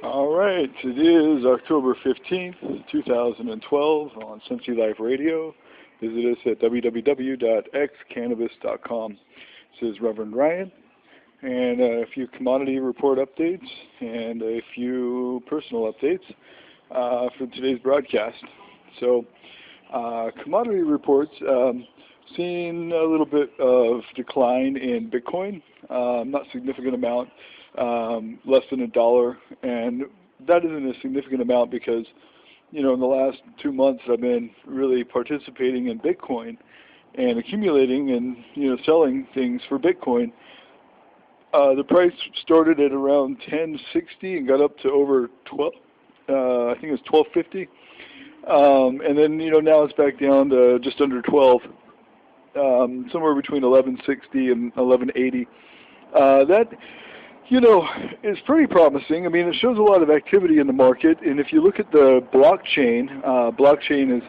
All right, it is October 15th, 2012 on Cincy Life Radio. Visit us at www.xcannabis.com. This is Reverend Ryan, and a few commodity report updates and a few personal updates for today's broadcast. So, commodity reports, seeing a little bit of decline in Bitcoin, not significant amount. Less than $1, and that isn't a significant amount because, in the last 2 months I've been really participating in Bitcoin and accumulating and, selling things for Bitcoin. The price started at around 1060 and got up to over 12, I think it was 1250, and then, now it's back down to just under 12, somewhere between 1160 and 1180. That it's pretty promising. I mean, it shows a lot of activity in the market, and if you look at the blockchain, blockchain is,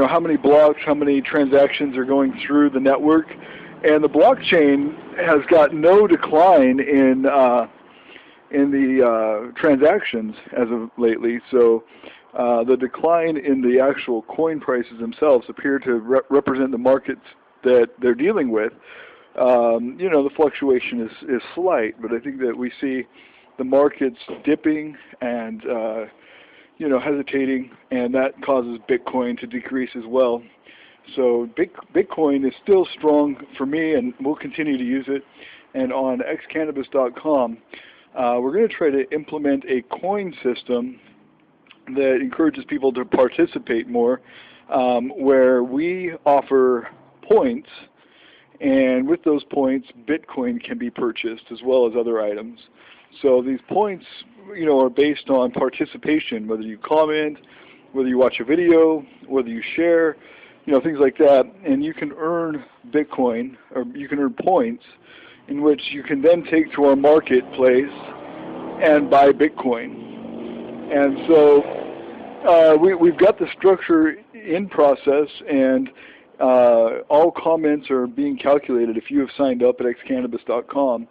how many blocks, how many transactions are going through the network, and the blockchain has got no decline in the transactions as of lately. So the decline in the actual coin prices themselves appear to represent the markets that they're dealing with. The fluctuation is slight, but I think that we see the markets dipping and, hesitating, and that causes Bitcoin to decrease as well. So Bitcoin is still strong for me, and we'll continue to use it. And on xcannabis.com, we're going to try to implement a coin system that encourages people to participate more, where we offer points. And with those points, Bitcoin can be purchased as well as other items. So these points, are based on participation, whether you comment, whether you watch a video, whether you share, things like that. And you can earn Bitcoin, or you can earn points, in which you can then take to our marketplace and buy Bitcoin. And so we've got the structure in process, and all comments are being calculated. If you have signed up at xcannabis.com,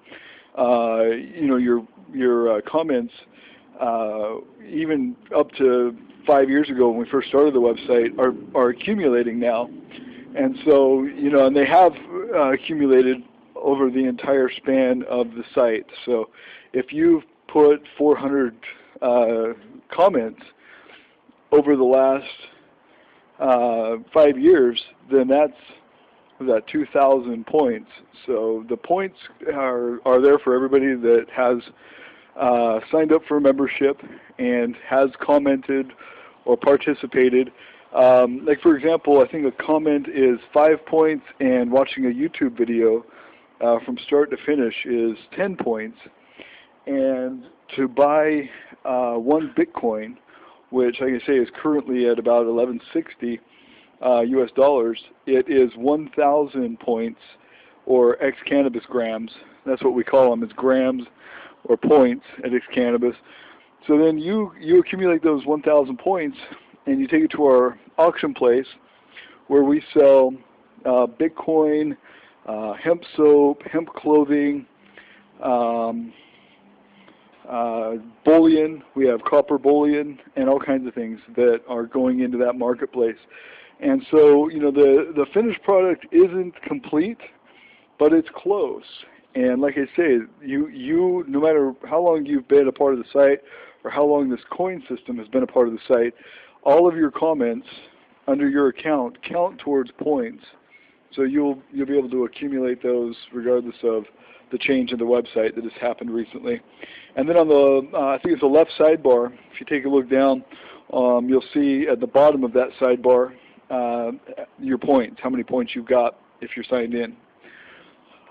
your comments, even up to 5 years ago when we first started the website, are accumulating now. And so, and they have accumulated over the entire span of the site. So if you've put 400 comments over the last 5 years, then that's 2,000 points. So the points are there for everybody that has signed up for a membership and has commented or participated. Like, for example, I think a comment is 5 points, and watching a YouTube video from start to finish is 10 points. And to buy 1 Bitcoin, which, like I say, is currently at about 1160 US dollars, it is 1,000 points, or X-Cannabis grams. That's what we call them. It's grams or points at X-Cannabis. So then you accumulate those 1,000 points, and you take it to our auction place, where we sell Bitcoin, hemp soap, hemp clothing, bullion. We have copper bullion and all kinds of things that are going into that marketplace. And so, the finished product isn't complete, but it's close. And like I say, you no matter how long you've been a part of the site or how long this coin system has been a part of the site, all of your comments under your account count towards points. So you'll be able to accumulate those regardless of the change in the website that has happened recently. And then on the, I think it's the left sidebar, if you take a look down, you'll see at the bottom of that sidebar your points, how many points you've got if you're signed in.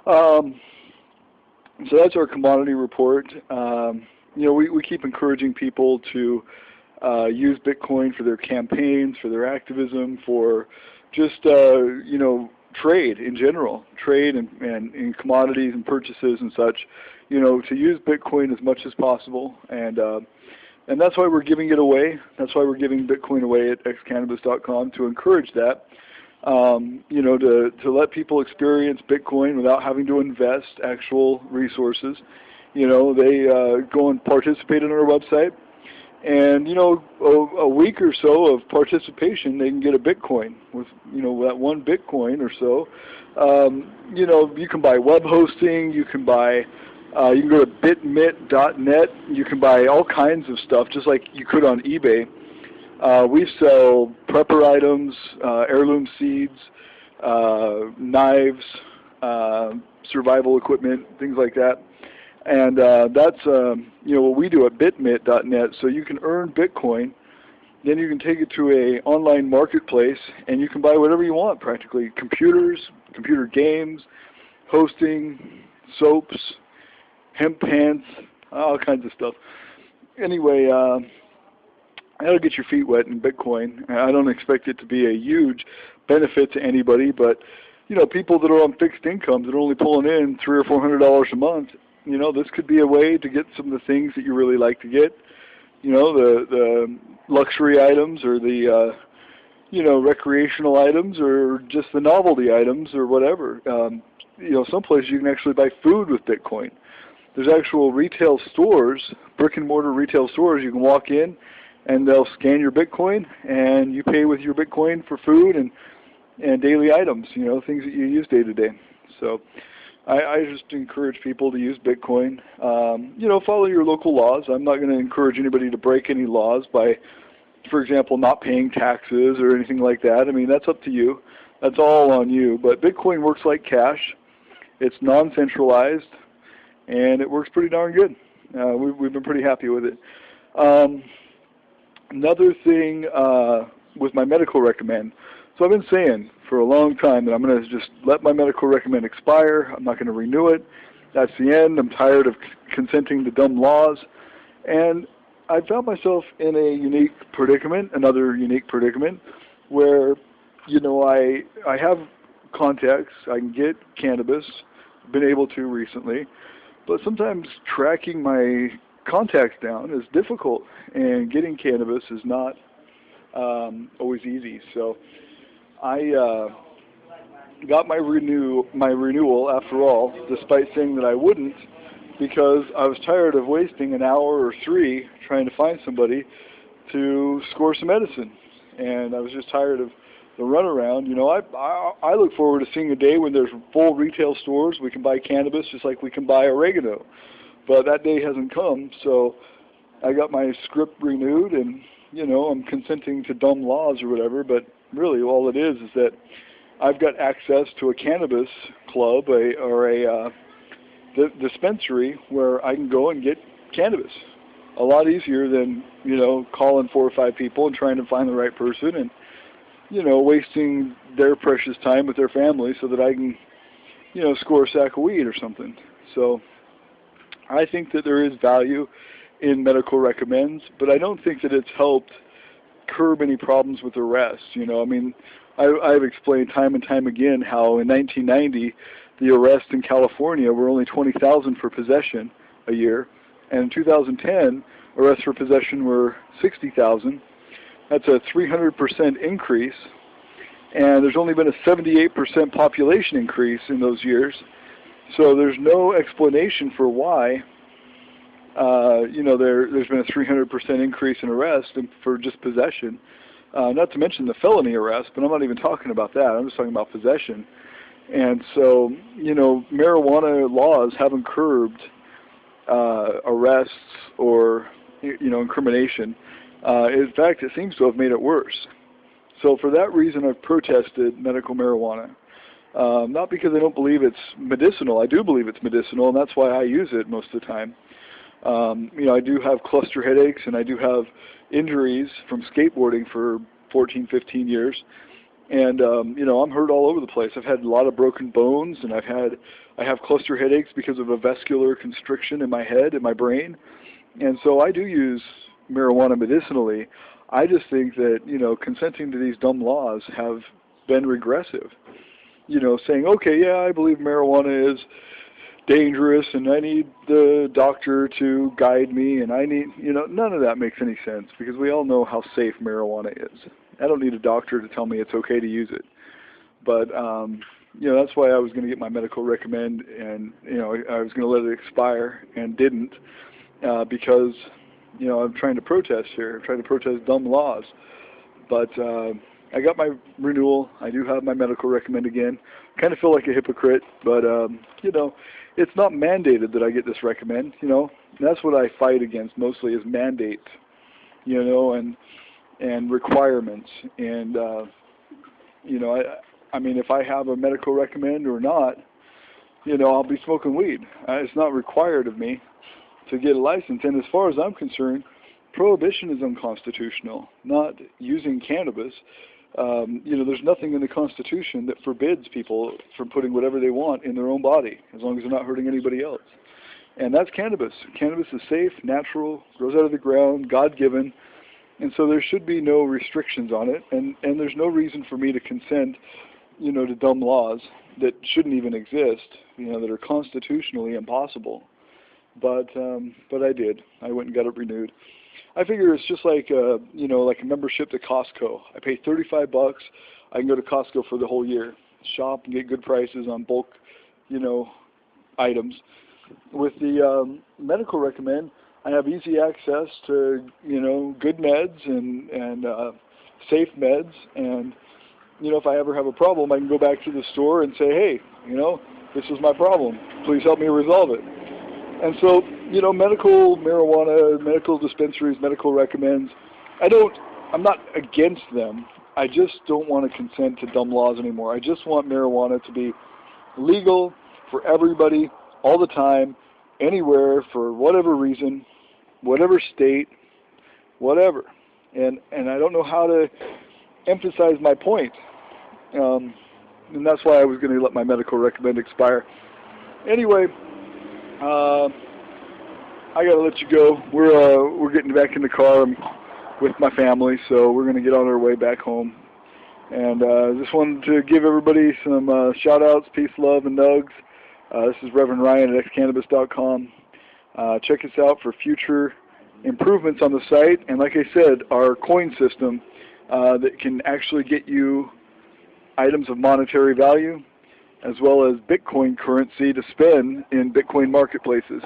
So that's our commodity report. We keep encouraging people to use Bitcoin for their campaigns, for their activism, for just, trade in general, trade and in commodities and purchases and such, to use Bitcoin as much as possible. And that's why we're giving it away. That's why we're giving Bitcoin away at xcannabis.com, to encourage that, to let people experience Bitcoin without having to invest actual resources, You know, they go and participate on our website, and you know, a week or so of participation, they can get a Bitcoin. With, you know, that one Bitcoin or so, you know, you can buy web hosting, you can buy, you can go to bitmit.net, you can buy all kinds of stuff, just like you could on eBay. We sell prepper items, heirloom seeds, knives, survival equipment, things like that. And that's you know, what we do at bitmit.net. So you can earn Bitcoin, then you can take it to a online marketplace, and you can buy whatever you want practically: computers, computer games, hosting, soaps, hemp pants, all kinds of stuff. Anyway, that'll get your feet wet in Bitcoin. I don't expect it to be a huge benefit to anybody, but you know, people that are on fixed incomes that are only pulling in $300 or $400 a month, you know, this could be a way to get some of the things that you really like to get. You know, the luxury items, or the you know, recreational items, or just the novelty items, or whatever. You know, some places you can actually buy food with Bitcoin. There's actual retail stores, brick and mortar retail stores. You can walk in, and they'll scan your Bitcoin, and you pay with your Bitcoin for food and daily items, you know, things that you use day to day. So I just encourage people to use Bitcoin. You know, follow your local laws. I'm not going to encourage anybody to break any laws by, for example, not paying taxes or anything like that. I mean, that's up to you. That's all on you. But Bitcoin works like cash. It's non-centralized, and it works pretty darn good. We've been pretty happy with it. Another thing with my medical recommend. So I've been saying for a long time that I'm going to just let my medical recommend expire. I'm not going to renew it. That's the end. I'm tired of consenting to dumb laws. And I found myself in a unique predicament, another unique predicament, where, you know, I have contacts. I can get cannabis. Been able to recently. But sometimes tracking my contacts down is difficult, and getting cannabis is not always easy. So I got my renewal after all, despite saying that I wouldn't, because I was tired of wasting an hour or three trying to find somebody to score some medicine, and I was just tired of the runaround. You know, I look forward to seeing a day when there's full retail stores. We can buy cannabis just like we can buy oregano, but that day hasn't come. So I got my script renewed, and you know, I'm consenting to dumb laws or whatever, but really all it is that I've got access to a cannabis club or a dispensary where I can go and get cannabis. A lot easier than, you know, calling 4 or 5 people and trying to find the right person, and, you know, wasting their precious time with their family so that I can, you know, score a sack of weed or something. So I think that there is value in medical recommends, but I don't think that it's helped curb any problems with arrests. You know, I mean, I've explained time and time again how in 1990 the arrests in California were only 20,000 for possession a year, and in 2010 arrests for possession were 60,000. That's a 300% increase, and there's only been a 78% population increase in those years. So there's no explanation for why you know, there's been a 300% increase in arrest for just possession. Not to mention the felony arrest, but I'm not even talking about that. I'm just talking about possession. And so, you know, marijuana laws haven't curbed arrests or, you know, incrimination. In fact, it seems to have made it worse. So for that reason, I've protested medical marijuana. Not because I don't believe it's medicinal. I do believe it's medicinal, and that's why I use it most of the time. You know, I do have cluster headaches, and I do have injuries from skateboarding for 14, 15 years. And, you know, I'm hurt all over the place. I've had a lot of broken bones, and I have cluster headaches because of a vascular constriction in my head, in my brain. And so I do use marijuana medicinally. I just think that, you know, consenting to these dumb laws have been regressive. You know, saying, okay, yeah, I believe marijuana is dangerous, and I need the doctor to guide me, and I need, you know, none of that makes any sense, because we all know how safe marijuana is. I don't need a doctor to tell me it's okay to use it. But, that's why I was going to get my medical recommend, and I was going to let it expire and didn't, because I'm trying to protest here. I'm trying to protest dumb laws. But I got my renewal. I do have my medical recommend again. Kind of feel like a hypocrite, but it's not mandated that I get this recommend. And that's what I fight against mostly is mandates, and requirements. And I mean, if I have a medical recommend or not, I'll be smoking weed. It's not required of me to get a license. And as far as I'm concerned, prohibition is unconstitutional, not using cannabis. There's nothing in the Constitution that forbids people from putting whatever they want in their own body, as long as they're not hurting anybody else. And that's cannabis. Cannabis is safe, natural, grows out of the ground, God-given, and so there should be no restrictions on it, and there's no reason for me to consent, to dumb laws that shouldn't even exist, that are constitutionally impossible. But I did. I went and got it renewed. I figure it's just like like a membership to Costco. I pay $35. I can go to Costco for the whole year, shop and get good prices on bulk, items. With the medical recommend, I have easy access to good meds and safe meds, and if I ever have a problem, I can go back to the store and say, hey, this is my problem. Please help me resolve it. And so, medical marijuana, medical dispensaries, medical recommends, I'm not against them. I just don't want to consent to dumb laws anymore. I just want marijuana to be legal for everybody, all the time, anywhere, for whatever reason, whatever state, whatever. And I don't know how to emphasize my point. And that's why I was going to let my medical recommend expire. Anyway, I got to let you go. We're getting back in the car with my family, so we're going to get on our way back home. And just wanted to give everybody some shout-outs, peace, love, and nugs. This is Reverend Ryan at xcannabis.com. Check us out for future improvements on the site. And like I said, our coin system that can actually get you items of monetary value, as well as Bitcoin currency to spend in Bitcoin marketplaces.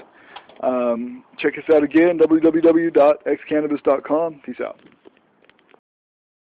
Check us out again, www.xcannabis.com. Peace out.